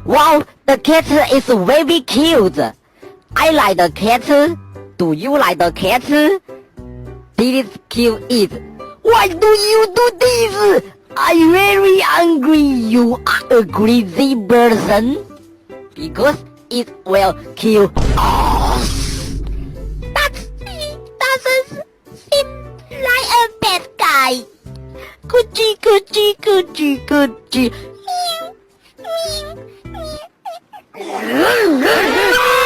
Wow, the cat is very cute. I like the cat. Do you like the cat? Did it kill it? Why do you do this? I'm very angry. You are a crazy person. Because it will kill us. Doesn't seem like a bad guy. Coochie, coochie, coochie, coochie. Meow, meow, meow.